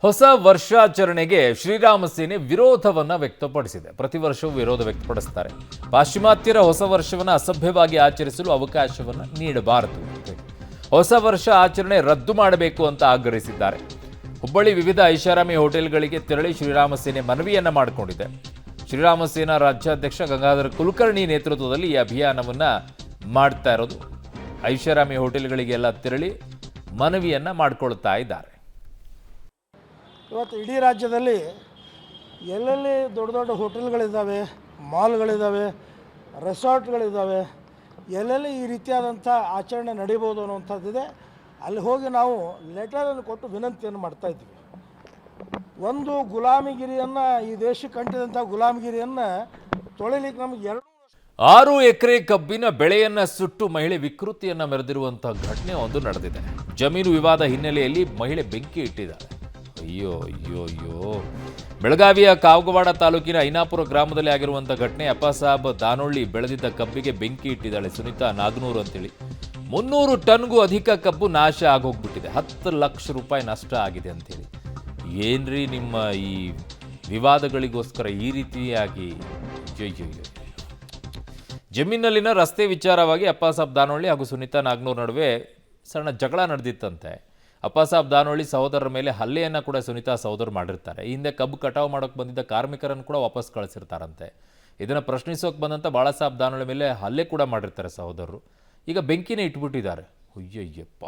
ಹೊಸ ವರ್ಷಾಚರಣೆಗೆ ಶ್ರೀರಾಮ ಸೇನೆ ವಿರೋಧವನ್ನ ವ್ಯಕ್ತಪಡಿಸಿದೆ. ಪ್ರತಿ ವರ್ಷವೂ ವಿರೋಧ ವ್ಯಕ್ತಪಡಿಸುತ್ತಾರೆ. ಪಾಶ್ಚಿಮಾತ್ಯರ ಹೊಸ ವರ್ಷವನ್ನು ಅಸಭ್ಯವಾಗಿ ಆಚರಿಸಲು ಅವಕಾಶವನ್ನು ನೀಡಬಾರದು. ಹೊಸ ವರ್ಷ ಆಚರಣೆ ರದ್ದು ಮಾಡಬೇಕು ಅಂತ ಆಗ್ರಹಿಸಿದ್ದಾರೆ. ಹುಬ್ಬಳ್ಳಿ ವಿವಿಧ ಐಷಾರಾಮಿ ಹೋಟೆಲ್ಗಳಿಗೆ ತೆರಳಿ ಶ್ರೀರಾಮ ಸೇನೆ ಮನವಿಯನ್ನ ಮಾಡಿಕೊಂಡಿದೆ. ಶ್ರೀರಾಮ ಸೇನಾ ರಾಜ್ಯಾಧ್ಯಕ್ಷ ಗಂಗಾಧರ ಕುಲಕರ್ಣಿ ನೇತೃತ್ವದಲ್ಲಿ ಈ ಅಭಿಯಾನವನ್ನ ಮಾಡ್ತಾ ಇರೋದು. ಐಷಾರಾಮಿ ಹೋಟೆಲ್ಗಳಿಗೆಲ್ಲ ತೆರಳಿ ಮನವಿಯನ್ನ ಮಾಡಿಕೊಳ್ತಾ ಇದ್ದಾರೆ. ಇವತ್ತು ಇಡೀ ರಾಜ್ಯದಲ್ಲಿ ಎಲ್ಲೆಲ್ಲಿ ದೊಡ್ಡ ದೊಡ್ಡ ಹೋಟೆಲ್ಗಳಿದ್ದಾವೆ, ಮಾಲ್ಗಳಿದ್ದಾವೆ, ರೆಸಾರ್ಟ್ಗಳಿದ್ದಾವೆ, ಎಲ್ಲೆಲ್ಲಿ ಈ ರೀತಿಯಾದಂಥ ಆಚರಣೆ ನಡೀಬೋದು ಅನ್ನುವಂಥದ್ದಿದೆ. ಅಲ್ಲಿ ಹೋಗಿ ನಾವು ಲೆಟರನ್ನು ಕೊಟ್ಟು ವಿನಂತಿಯನ್ನು ಮಾಡ್ತಾಯಿದ್ವಿ. ಒಂದು ಗುಲಾಮಗಿರಿಯನ್ನು, ಈ ದೇಶಕ್ಕೆ ಅಂಟಿದಂಥ ಗುಲಾಮಗಿರಿಯನ್ನು ತೊಳಿಲಿಕ್ಕೆ ನಮಗೆ 6 ಎಕರೆ ಕಬ್ಬಿನ ಬೆಳೆಯನ್ನ ಸುಟ್ಟು ಮಹಿಳೆ ವಿಕೃತಿಯನ್ನ ಮೆರೆದಿರುವಂತಹ ಘಟನೆ ಒಂದು ನಡೆದಿದೆ. ಜಮೀನು ವಿವಾದ ಹಿನ್ನೆಲೆಯಲ್ಲಿ ಮಹಿಳೆ ಬೆಂಕಿ ಇಟ್ಟಿದ್ದಾರೆ. ಅಯ್ಯೋ ಅಯ್ಯೋ ಅಯ್ಯೋ. ಬೆಳಗಾವಿಯ ಕಾಗವಾಡ ತಾಲೂಕಿನ ಐನಾಪುರ ಗ್ರಾಮದಲ್ಲಿ ಆಗಿರುವಂಥ ಘಟನೆ. ಅಪ್ಪಾಸಾಬ್ ದಾನೊಳ್ಳಿ ಬೆಳೆದಿದ್ದ ಕಬ್ಬಿಗೆ ಬೆಂಕಿ ಇಟ್ಟಿದ್ದಾಳೆ ಸುನೀತಾ ನಾಗನೂರು ಅಂತೇಳಿ. 300 ಟನ್ಗೂ ಅಧಿಕ ಕಬ್ಬು ನಾಶ ಆಗೋಗ್ಬಿಟ್ಟಿದೆ. 10 ಲಕ್ಷ ರೂಪಾಯಿ ನಷ್ಟ ಆಗಿದೆ ಅಂತೇಳಿ. ಏನ್ರಿ ನಿಮ್ಮ ಈ ವಿವಾದಗಳಿಗೋಸ್ಕರ ಈ ರೀತಿಯಾಗಿ ಅಯ್ಯೋ. ಜಮೀನಲ್ಲಿನ ರಸ್ತೆ ವಿಚಾರವಾಗಿ ಅಪ್ಪಾಸಾಬ್ ದಾನೊಳ್ಳಿ ಹಾಗೂ ಸುನೀತಾ ನಾಗನೂರ್ ನಡುವೆ ಸಣ್ಣ ಜಗಳ ನಡೆದಿತ್ತಂತೆ. ಅಪ್ಪಾಸಾಬ್ ದಾನೊಳ್ಳಿ ಸಹೋದರರ ಮೇಲೆ ಹಲ್ಲೆಯನ್ನು ಕೂಡ ಸುನೀತಾ ಸಹೋದರ ಮಾಡಿರ್ತಾರೆ. ಈ ಹಿಂದೆ ಕಬ್ಬು ಕಟಾವು ಮಾಡೋಕ್ಕೆ ಬಂದಿದ್ದ ಕಾರ್ಮಿಕರನ್ನು ಕೂಡ ವಾಪಸ್ ಕಳಿಸಿರ್ತಾರಂತೆ. ಇದನ್ನು ಪ್ರಶ್ನಿಸೋಕೆ ಬಂದಂಥ ಬಾಳಾಸಾಬ್ ದಾನೊಳ್ಳಿ ಮೇಲೆ ಹಲ್ಲೆ ಕೂಡ ಮಾಡಿರ್ತಾರೆ ಸಹೋದರರು. ಈಗ ಬೆಂಕಿನೇ ಇಟ್ಬಿಟ್ಟಿದ್ದಾರೆ. ಅಯ್ಯಯ್ಯಪ್ಪ.